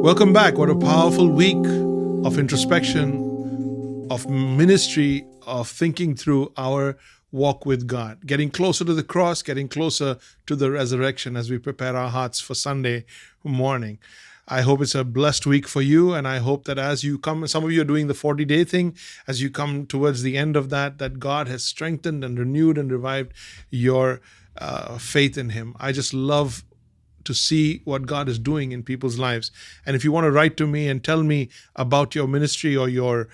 Welcome back. What a powerful week of introspection, of ministry, of thinking through our walk with God, getting closer to the cross, getting closer to the resurrection as we prepare our hearts for Sunday morning. I hope it's a blessed week for you, and I hope that as you come, some of you are doing the 40-day thing, as you come towards the end of that God has strengthened and renewed and revived your faith in Him. I just love to see what God is doing in people's lives. And if you want to write to me and tell me about your ministry or your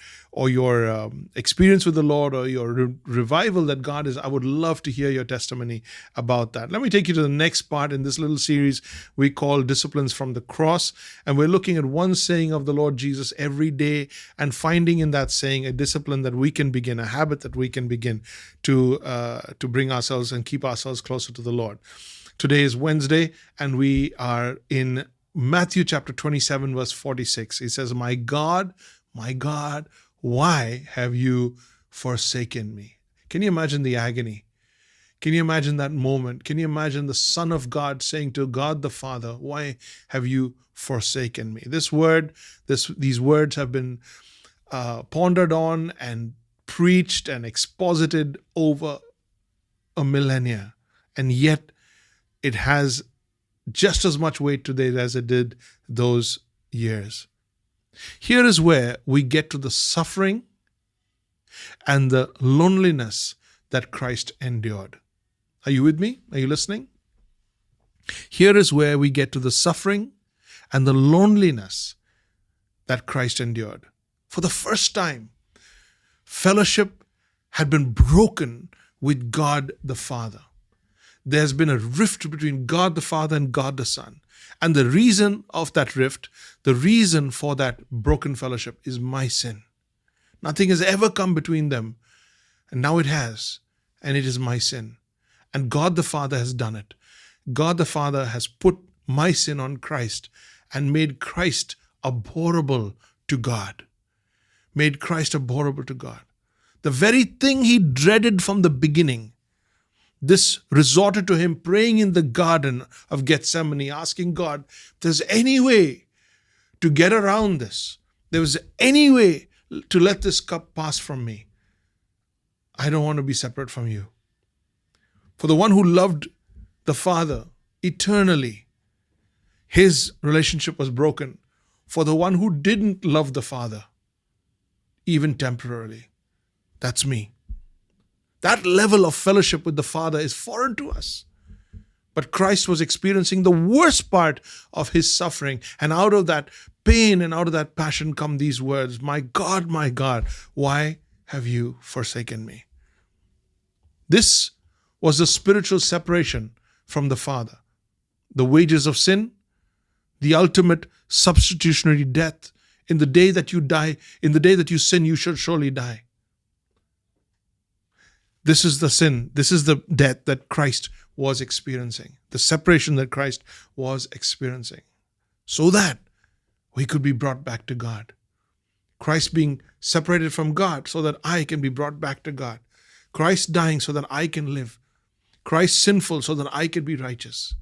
experience with the Lord or your revival that God is, I would love to hear your testimony about that. Let me take you to the next part in this little series we call Disciplines from the Cross. And we're looking at one saying of the Lord Jesus every day and finding in that saying a discipline that we can begin, a habit that we can begin to bring ourselves and keep ourselves closer to the Lord. Today is Wednesday, and we are in Matthew chapter 27, verse 46. It says, my God, why have you forsaken me? Can you imagine the agony? Can you imagine that moment? Can you imagine the Son of God saying to God the Father, why have you forsaken me? These words have been pondered on and preached and exposited over a millennia, and yet it has just as much weight today as it did those years. Here is where we get to the suffering and the loneliness that Christ endured. Are you with me? Are you listening? Here is where we get to the suffering and the loneliness that Christ endured. For the first time, fellowship had been broken with God the Father. There's been a rift between God the Father and God the Son. And the reason of that rift, the reason for that broken fellowship is my sin. Nothing has ever come between them. And now it has. And it is my sin. And God the Father has done it. God the Father has put my sin on Christ and made Christ abhorrible to God. Made Christ abhorrible to God. The very thing He dreaded from the beginning. This resorted to Him praying in the Garden of Gethsemane, asking God, if there's any way to get around this, there was any way to let this cup pass from me. I don't want to be separate from you. For the one who loved the Father eternally, his relationship was broken. For the one who didn't love the Father, even temporarily, that's me. That level of fellowship with the Father is foreign to us. But Christ was experiencing the worst part of His suffering. And out of that pain and out of that passion come these words, my God, why have you forsaken me? This was the spiritual separation from the Father. The wages of sin, the ultimate substitutionary death. In the day that you die, in the day that you sin, you shall surely die. This is the sin, this is the death that Christ was experiencing, the separation that Christ was experiencing, so that we could be brought back to God. Christ being separated from God so that I can be brought back to God. Christ dying so that I can live. Christ sinful so that I can be righteous.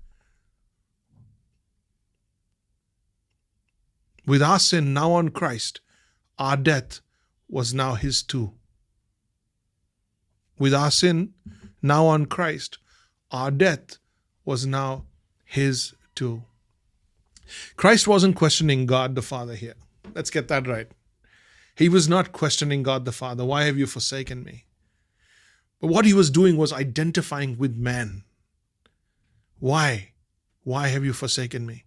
With our sin now on Christ, our death was now His too. With our sin now on Christ, our death was now His too. Christ wasn't questioning God the Father here. Let's get that right. He was not questioning God the Father. Why have you forsaken me? But what He was doing was identifying with man. Why? Why have you forsaken me?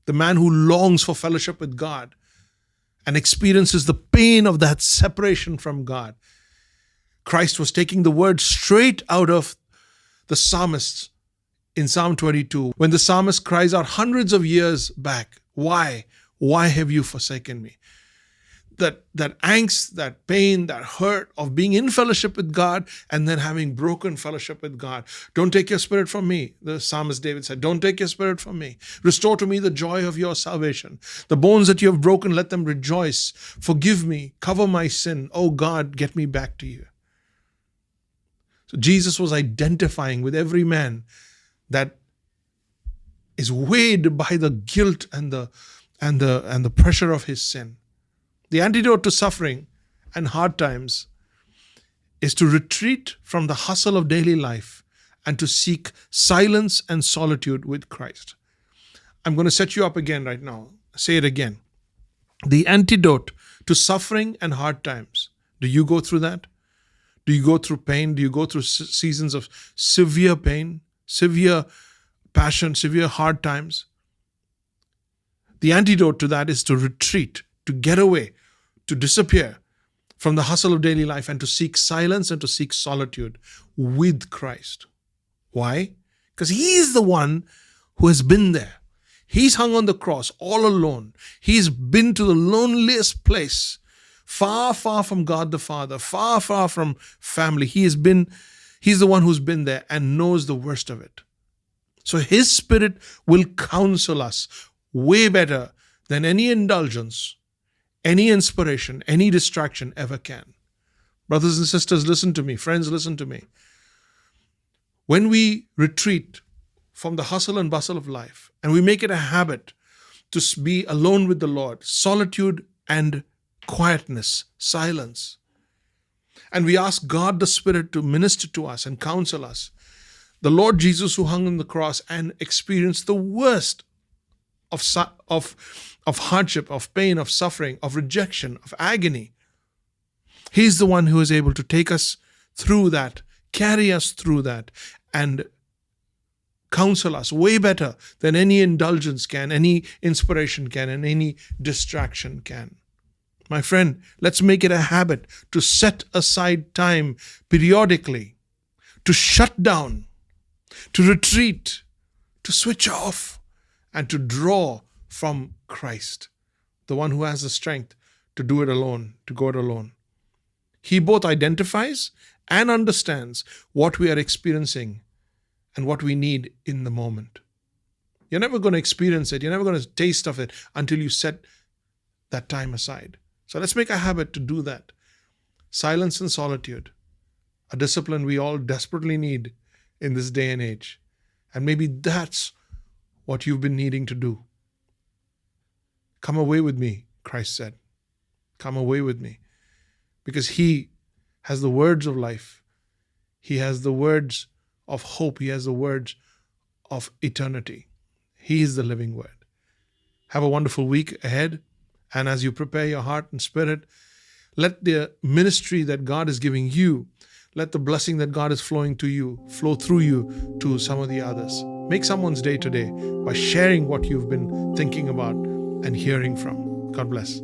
The man who longs for fellowship with God and experiences the pain of that separation from God. Christ was taking the word straight out of the psalmists in Psalm 22. When the psalmist cries out hundreds of years back, why? Why have you forsaken me? That angst, that pain, that hurt of being in fellowship with God and then having broken fellowship with God. Don't take your spirit from me, the psalmist David said. Don't take your spirit from me. Restore to me the joy of your salvation. The bones that you have broken, let them rejoice. Forgive me, cover my sin. Oh God, get me back to you. So Jesus was identifying with every man that is weighed by the guilt and and the pressure of his sin. The antidote to suffering and hard times is to retreat from the hustle of daily life and to seek silence and solitude with Christ. I'm going to set you up again right now. Say it again. The antidote to suffering and hard times. Do you go through that? Do you go through pain? Do you go through seasons of severe pain, severe passion, severe hard times? The antidote to that is to retreat, to get away, to disappear from the hustle of daily life and to seek silence and to seek solitude with Christ. Why? Because he is the one who has been there. He's hung on the cross all alone. He's been to the loneliest place, far, far from God the Father, far, far from family. He's the one who's been there and knows the worst of it. So his Spirit will counsel us way better than any indulgence, any inspiration, any distraction ever can. Brothers and sisters, listen to me. Friends, listen to me. When we retreat from the hustle and bustle of life, and we make it a habit to be alone with the Lord, solitude and quietness, silence, and we ask God the Spirit to minister to us and counsel us, the Lord Jesus who hung on the cross and experienced the worst of hardship, of pain, of suffering, of rejection, of agony, he's the one who is able to take us through that, carry us through that, and counsel us way better than any indulgence can, any inspiration can, and any distraction can. My friend, let's make it a habit to set aside time periodically, to shut down, to retreat, to switch off, and to draw from Christ, the one who has the strength to do it alone, to go it alone. He both identifies and understands what we are experiencing and what we need in the moment. You're never going to experience it. You're never going to taste of it until you set that time aside. So let's make a habit to do that. Silence and solitude, a discipline we all desperately need in this day and age. And maybe that's what you've been needing to do. Come away with me, Christ said. Come away with me. Because he has the words of life. He has the words of hope. He has the words of eternity. He is the living word. Have a wonderful week ahead. And as you prepare your heart and spirit, let the ministry that God is giving you, let the blessing that God is flowing to you, flow through you to some of the others. Make someone's day today by sharing what you've been thinking about and hearing from. God bless.